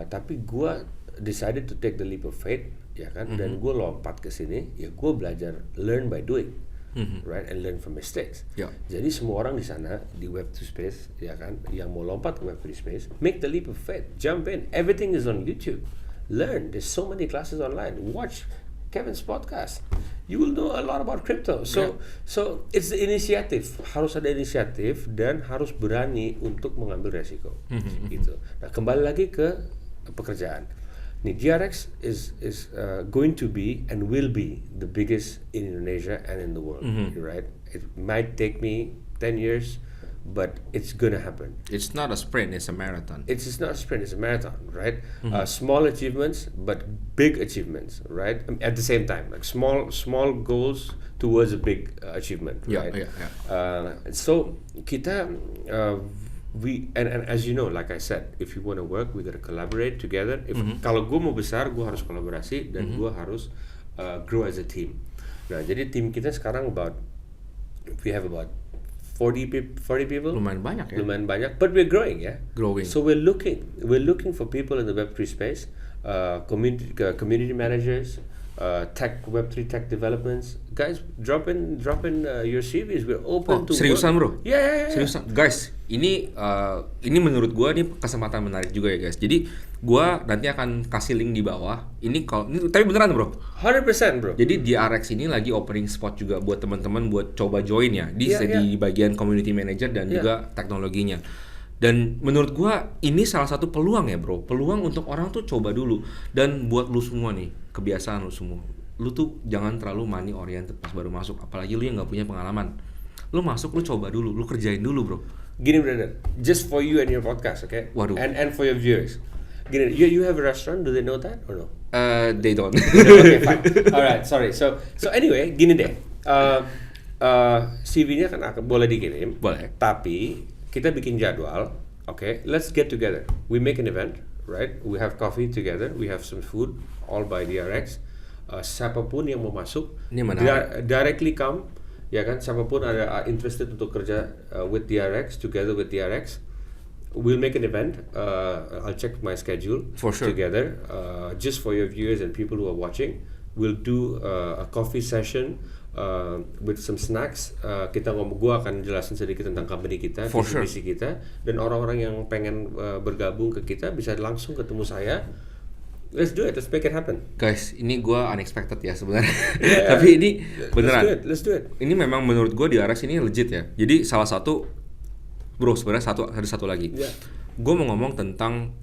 tapi gua decided to take the leap of faith, ya kan, dan gua lompat ke sini, ya gua belajar learn by doing. Right, and learn from mistakes. Yeah. Jadi semua orang di sana di Web2 space, ya kan, yang mau lompat ke Web3 space, make the leap of faith, jump in. Everything is on YouTube. Learn. There's so many classes online. Watch Kevin's podcast. You will know a lot about crypto. So it's the initiative. Harus ada inisiatif dan harus berani untuk mengambil resiko. Gitu. Nah, kembali lagi ke pekerjaan. Nih, GRX is going to be and will be the biggest in Indonesia and in the world, right? It might take me 10 years, but it's gonna happen. It's not a sprint, it's a marathon. It's not a sprint, it's a marathon, right? Small achievements, but big achievements, right? At the same time, like small goals towards a big achievement, right? So kita we and as you know, like I said, if you want to work, we gotta collaborate together. Kalau gue mau besar, gue harus kolaborasi dan gue harus grow as a team. Nah, jadi tim kita sekarang we have about 40 people. Lumayan banyak ya. Lumayan banyak, but we're growing, ya. Growing. So we're looking for people in the Web3 space, community managers, Web3 tech developments. Guys, drop in your CVs. We're open to seriusan work. bro? Yeah. Seriusan, guys. Ini menurut gua nih kesempatan menarik juga ya guys. Jadi gua nanti akan kasih link di bawah. Tapi beneran bro. 100% bro. Jadi DRX ini lagi opening spot juga buat teman-teman buat coba join ya di bagian community manager dan juga teknologinya. Dan menurut gua ini salah satu peluang ya bro. Peluang untuk orang tuh coba dulu. Dan buat lu semua nih, kebiasaan lu semua, lu tuh jangan terlalu money oriented pas baru masuk. Apalagi lu yang gak punya pengalaman. Lu masuk, lu coba dulu, lu kerjain dulu bro. Gini brother, just for you and your podcast, okay? Waduh. And for your viewers. Gini, you have a restaurant, do they know that or no? They don't. Okay, fine. Alright, sorry. So anyway, gini deh. CV-nya kan boleh dikirim. Boleh. Tapi kita bikin jadwal. Okay, let's get together. We make an event, right? We have coffee together. We have some food, all by DRX. Siapapun yang mau masuk, Ini menarik. directly come, ya kan? Siapapun ada interested untuk kerja with DRX, together with DRX. We'll make an event. I'll check my schedule For sure. together. Just for your viewers and people who are watching, we'll do a coffee session with some snacks. Gua akan jelasin sedikit tentang company kita, For sure. visi kita, dan orang-orang yang pengen bergabung ke kita bisa langsung ketemu saya. Let's do it. Let's make it happen. Guys, ini gue unexpected ya sebenarnya. Yeah. Tapi ini beneran. Let's do it. Ini memang menurut gue di RX ini legit ya. Jadi salah satu, bro sebenarnya ada satu lagi. Yeah. Gue mau ngomong tentang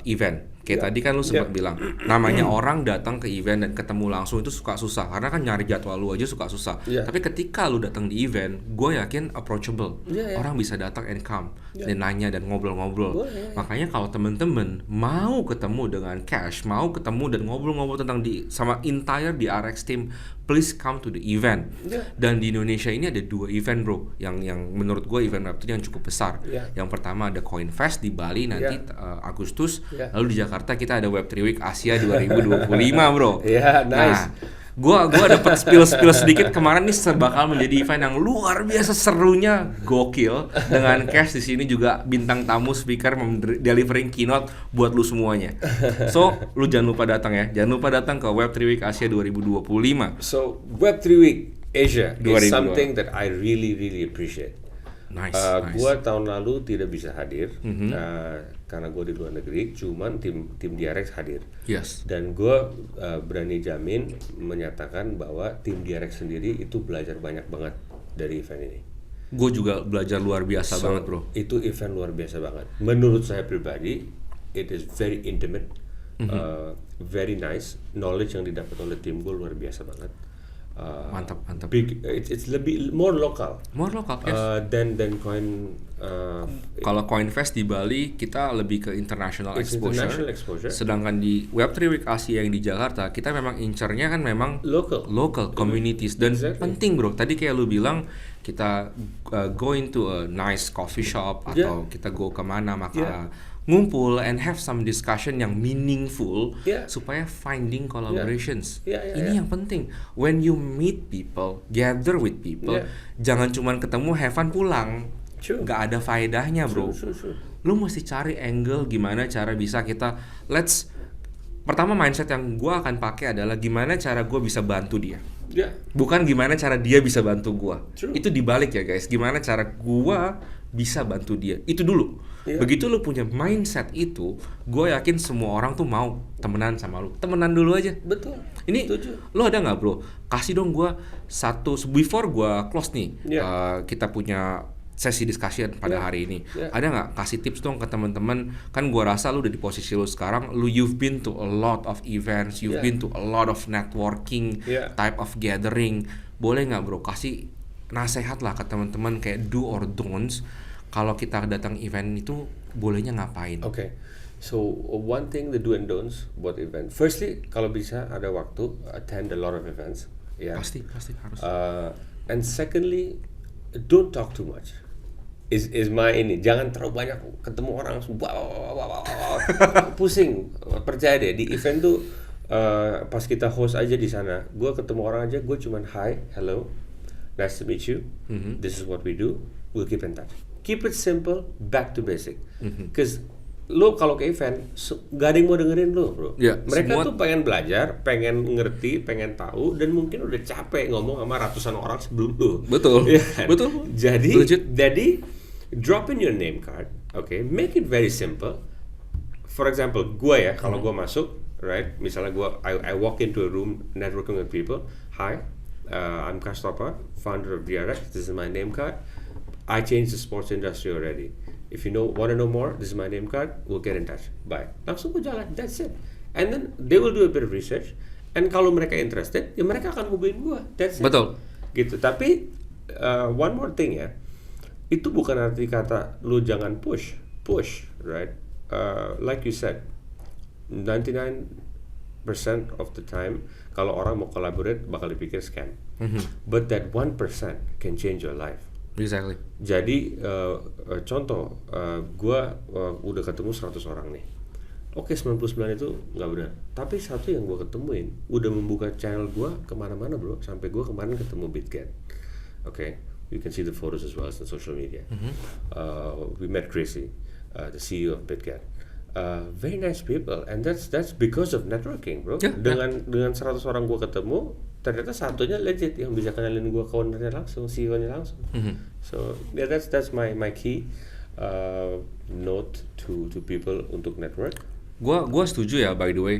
event. Kayak Yeah. tadi kan lu sempat Yeah. bilang, namanya orang datang ke event dan ketemu langsung itu suka susah. Karena kan nyari jadwal lu aja suka susah. Yeah. Tapi ketika lu datang di event, gue yakin approachable. Yeah, yeah. Orang bisa datang and come Yeah. dan nanya dan ngobrol-ngobrol. Boleh, yeah. Makanya kalau temen-temen mau ketemu dengan Cash, mau ketemu dan ngobrol-ngobrol tentang sama entire di RX team, please come to the event. Yeah. Dan di Indonesia ini ada 2 event bro, yang menurut gue event Web3 yang cukup besar. Yeah. Yang pertama ada CoinFest di Bali nanti Agustus. Yeah. Lalu di Jakarta kita ada Web3 Week Asia 2025 bro. Yeah, nice. Nah, gua dapat spill sedikit kemarin nih bakal menjadi event yang luar biasa serunya, gokil, dengan Cash di sini juga bintang tamu speaker delivering keynote buat lu semuanya. So, lu jangan lupa datang ya. Jangan lupa datang ke Web3 Week Asia 2025. So Web3 Week Asia is 2002. something that I really appreciate. Nice. Gua tahun lalu tidak bisa hadir karena gua di luar negeri, cuman tim DRX hadir. Yes. Dan gua berani jamin menyatakan bahwa tim DRX sendiri itu belajar banyak banget dari event ini. Gue juga belajar luar biasa banget bro. Itu event luar biasa banget. Menurut saya pribadi, it is very intimate, very nice. Knowledge yang didapat oleh tim gue luar biasa banget. Mantap. Big, it's lebih more lokal. More lokal, yes. Than coin. Kalau CoinFest di Bali kita lebih ke international It's exposure. international exposure. Sedangkan di Web3 Week Asia yang di Jakarta kita memang incernya kan memang Local. communities dan Exactly. penting bro. Tadi kayak lu bilang kita go into a nice coffee shop atau kita go kemana maka ngumpul and have some discussion yang meaningful supaya finding collaborations. Ini yang penting. When you meet people, gather with people, jangan cuman ketemu have fun pulang. Nggak ada faedahnya bro. True. Lu mesti cari angle gimana cara bisa kita pertama mindset yang gue akan pakai adalah gimana cara gue bisa bantu dia. Bukan gimana cara dia bisa bantu gue. Itu dibalik ya guys. Gimana cara gue bisa bantu dia. Itu dulu. Begitu lu punya mindset itu, gue yakin semua orang tuh mau temenan sama lu. Temenan dulu aja. Betul. Ini lu ada nggak bro? Kasih dong gue before gue close nih. Kita punya sesi discussion pada hari ini. Ada nggak kasih tips dong ke teman-teman? Kan gue rasa lu udah di posisi lu sekarang. You've been to a lot of events, you've been to a lot of networking, type of gathering. Boleh nggak bro kasih nasehat lah ke teman-teman kayak do or don'ts. Kalau kita datang event itu bolehnya ngapain? Okay. So one thing the do and don'ts buat event. Firstly, kalau bisa ada waktu attend a lot of events. Pasti harus. And secondly, don't talk too much. Is my ini. Jangan terlalu banyak ketemu orang. Pusing. Percaya deh di event tuh pas kita host aja di sana, gue ketemu orang aja, gue cuman hi, hello, nice to meet you. This is what we do. We'll keep in touch. Keep it simple, back to basic. Cause lo kalau ke event, gak ada yang mau dengerin lo bro. Mereka tuh pengen belajar, pengen ngerti, pengen tahu, dan mungkin udah capek ngomong sama ratusan orang sebelum lo. Betul. Betul. Jadi drop in your name card, okay? Make it very simple. For example, gue ya, kalau gue masuk, right? Misalnya I walk into a room networking with people. Hi, I'm Kastopa, founder of DRX. This is my name card. I changed the sports industry already. If you want to know more, this is my name card. We'll get in touch. Bye. Langsung gue jalan. That's it. And then they will do a bit of research. And kalau mereka interested, ya mereka akan hubungin gue. That's it. Betul. Gitu. Tapi one more thing ya. itu bukan arti kata lu jangan push, right? Like you said, 99% of the time kalau orang mau collaborate bakal dipikir scam. But that 1% can change your life. Exactly. Jadi contoh, gua udah ketemu 100 orang nih. Oke, 99 itu nggak benar. Tapi satu yang gua ketemuin udah membuka channel gua kemana-mana bro. Sampai gua kemarin ketemu BitGet. Oke, you can see the photos as well as the social media. We met Tracy, the CEO of BitGet. Very nice people, and that's because of networking, bro. Yeah, dengan 100 orang gua ketemu, ternyata satunya legit yang bisa kenalin gua ke ownernya langsung, CEO-nya langsung. So yeah, that's my key note to people untuk network. Gua setuju ya, by the way.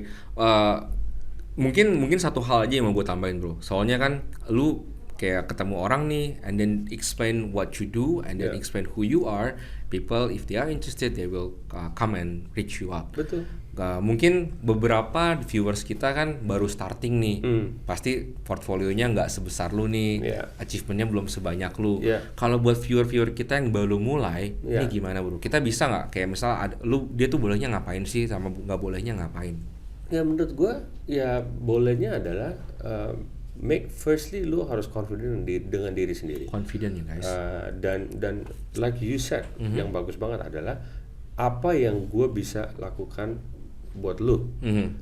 Mungkin satu hal aja yang mau gue tambahin bro. Soalnya kan lu kayak ketemu orang nih, and then explain what you do, and then explain who you are. People if they are interested, they will come and reach you up. Betul. Mungkin beberapa viewers kita kan baru starting nih, pasti portfolionya nggak sebesar lu nih, achievementnya belum sebanyak lu. Kalau buat viewer kita yang baru mulai, ini gimana bro? Kita bisa nggak kayak misal dia tuh bolehnya ngapain sih, sama nggak bolehnya ngapain? Ya menurut gue ya bolehnya adalah firstly lu harus confident dengan diri sendiri. Confident ya guys. Dan like you said, yang bagus banget adalah apa yang gue bisa lakukan buat lu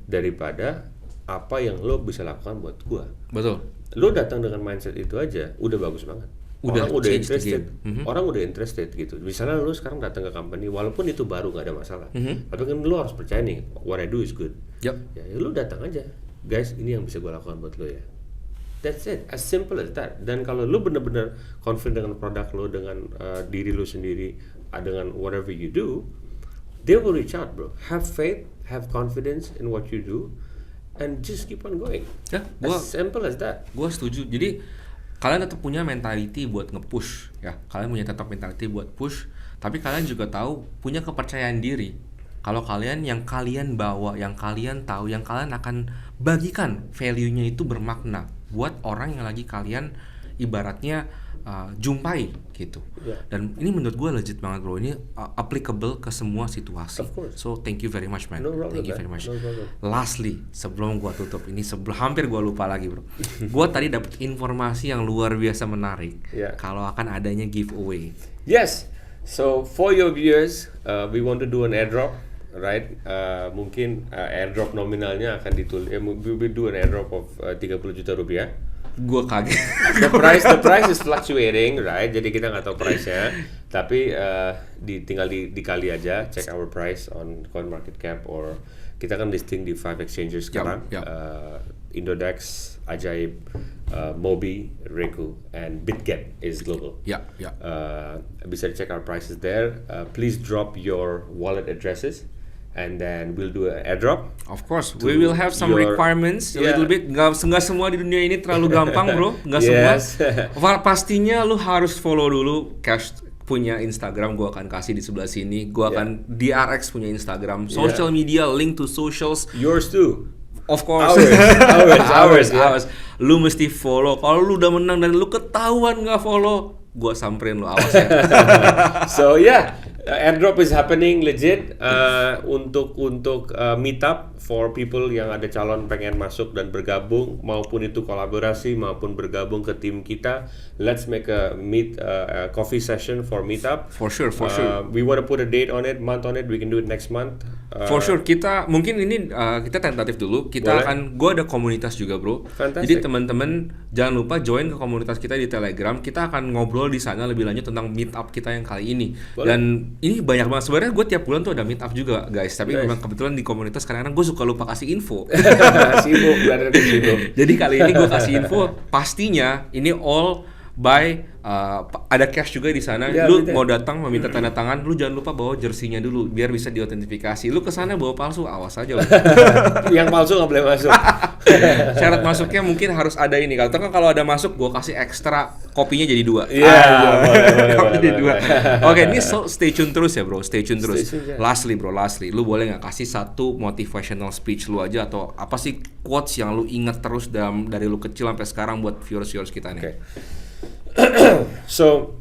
daripada apa yang lu bisa lakukan buat gue. Betul. Lu datang dengan mindset itu aja udah bagus banget. Orang udah interested. Orang udah interested gitu. Misalnya lu sekarang datang ke company walaupun itu baru nggak ada masalah. Tapi kan lu harus percaya nih what I do is good. Ya lu datang aja. Guys, ini yang bisa gue lakukan buat lu ya. That's it, as simple as that. Dan kalau lu bener-bener confident dengan produk lu, dengan diri lu sendiri, dengan whatever you do, they will reach out, bro. Have faith, have confidence in what you do, and just keep on going. As simple as that. Gua setuju. Jadi kalian tetap punya mentality buat nge-push, ya. Kalian punya tetap mentality buat push, tapi kalian juga tahu punya kepercayaan diri. Kalau yang kalian bawa, yang kalian tahu, yang kalian akan bagikan value-nya itu bermakna buat orang yang lagi kalian ibaratnya jumpai gitu. Dan ini menurut gue legit banget bro. Ini applicable ke semua situasi. So thank you very much man. Thank you very much. Lastly, sebelum gue tutup ini, hampir gue lupa lagi bro. Gue tadi dapat informasi yang luar biasa menarik. Kalau akan adanya giveaway. Yes. So for your viewers, we want to do an airdrop. Right, mungkin airdrop nominalnya akan we will do an airdrop of 30 juta rupiah. Gua kaget. The price is fluctuating, right? Jadi kita nggak tahu price-nya, tapi tinggal dikali aja, check our price on CoinMarketCap or kita kan listing di 5 exchanges sekarang, Indodex, Ajaib, Mobi, Reku, and BitGet is global. Bisa check our prices there. Please drop your wallet addresses. And then we'll do an airdrop. Of course, we will have some requirements a little bit. Nggak semua di dunia ini terlalu gampang, bro. Nggak semua. Pastinya lu harus follow dulu Cash punya Instagram. Gua akan kasih di sebelah sini. Gua akan DRX punya Instagram. Social media, link to socials. Yours too. Of course. Ours. Lu mesti follow. Kalau lu udah menang dan lu ketahuan nggak follow, gua samperin lu, awas ya. So airdrop is happening legit untuk meetup for people yang ada calon pengen masuk dan bergabung, maupun itu kolaborasi maupun bergabung ke tim kita. Let's make a coffee session for meetup. For sure. We want to put a date on it, month on it. We can do it next month. For sure. Kita mungkin ini kita tentatif dulu. Gue ada komunitas juga bro. Fantastic. Jadi teman-teman jangan lupa join ke komunitas kita di Telegram. Kita akan ngobrol di sana lebih lanjut tentang meetup kita yang kali ini. Boleh. Dan ini banyak banget. Sebenarnya gue tiap bulan tuh ada meetup juga guys. Tapi memang kebetulan di komunitas kadang-kadang gue suka lupa kasih info. Sibuk. Jadi kali ini gue kasih info. Pastinya ini all by ada cash juga di sana. Lu mau datang meminta tanda tangan, lu jangan lupa bawa jersinya dulu biar bisa diautentifikasi. Lu kesana bawa palsu, awas aja. Yang palsu nggak boleh masuk. Syarat masuknya mungkin harus ada ini. Kalau ada masuk, gua kasih ekstra kopinya jadi 2. Boleh. Oke, ini stay tune terus ya bro, stay tune terus. Lastly, lu boleh nggak kasih satu motivational speech lu aja, atau apa sih quotes yang lu ingat terus dari lu kecil sampai sekarang buat viewers kita nih? So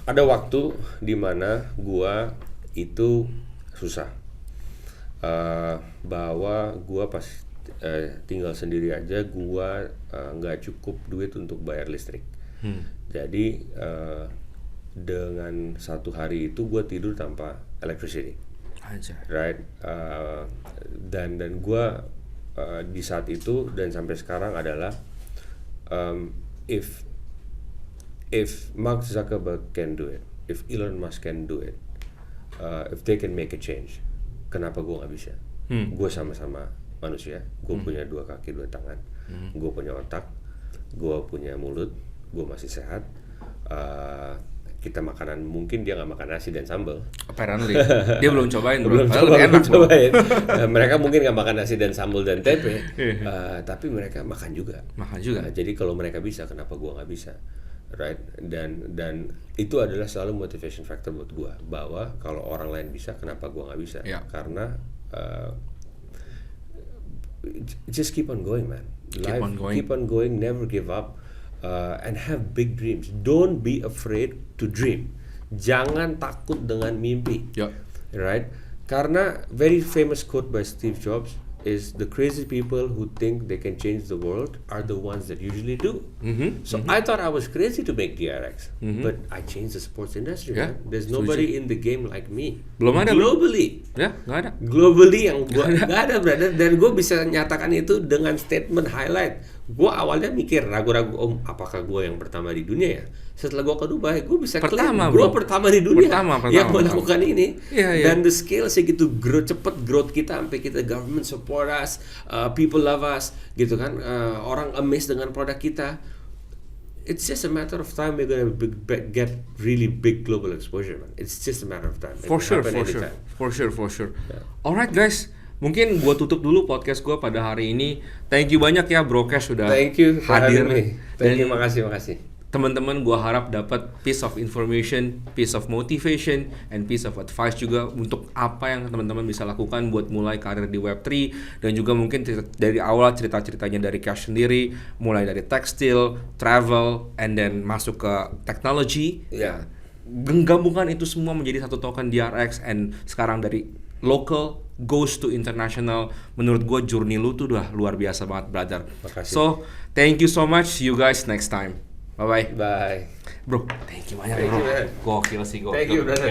ada waktu di mana gua itu susah. Bahwa gua pas tinggal sendiri aja, gua nggak cukup duit untuk bayar listrik. Jadi dengan satu hari itu gua tidur tanpa electricity, Aja. right? Dan gua di saat itu dan sampai sekarang adalah if Mark Zuckerberg can do it, if Elon Musk can do it, if they can make a change, kenapa gue nggak bisa? Gue sama-sama manusia, gue punya 2 kaki 2 tangan, gue punya otak, gue punya mulut, gue masih sehat. Kita makanan mungkin dia nggak makan nasi dan sambal. Apparently dia belum cobain bro. Belum cobain. Mereka mungkin nggak makan nasi dan sambal dan tempe, tapi mereka makan juga. Jadi kalau mereka bisa, kenapa gua nggak bisa, right? Dan itu adalah selalu motivation factor buat gua, bahwa kalau orang lain bisa, kenapa gua nggak bisa? Karena just keep on going, man. Keep on going, never give up. And have big dreams. Don't be afraid to dream. Jangan takut dengan mimpi, right? Karena very famous quote by Steve Jobs is, the crazy people who think they can change the world are the ones that usually do. So I thought I was crazy to make DRX, but I changed the sports industry. Man. There's nobody in the game like me. Belum ada globally. Nggak ada. Globally yang gua nggak ada, brother. Dan gue bisa nyatakan itu dengan statement highlight. Gue awalnya mikir ragu-ragu, apakah gue yang pertama di dunia ya? Setelah gue ke Dubai, gue bisa klaim gue pertama di dunia yang melakukan ini. Dan the scale segitu cepet growth kita, sampai kita government support us, people love us, gitu kan? Orang amazed dengan produk kita. It's just a matter of time we're gonna get really big global exposure, man. It's just a matter of time. For sure. Yeah. Alright guys. Mungkin gue tutup dulu podcast gue pada hari ini. Thank you banyak ya Bro Cash sudah hadir. Thank you, makasih. Teman-teman gue harap dapat piece of information, piece of motivation, and piece of advice juga untuk apa yang teman-teman bisa lakukan buat mulai karir di Web3, dan juga mungkin dari awal cerita-ceritanya dari Cash sendiri, mulai dari tekstil, travel, and then masuk ke technology. Menggabungkan itu semua menjadi satu token DRX, and sekarang dari local goes to international. Menurut gue journey lu tuh udah luar biasa banget, brother. Makasih. So thank you so much. See you guys next time. Bye. Bye. Bro, thank you banyak bro. Gokil sih. Thank you, brother.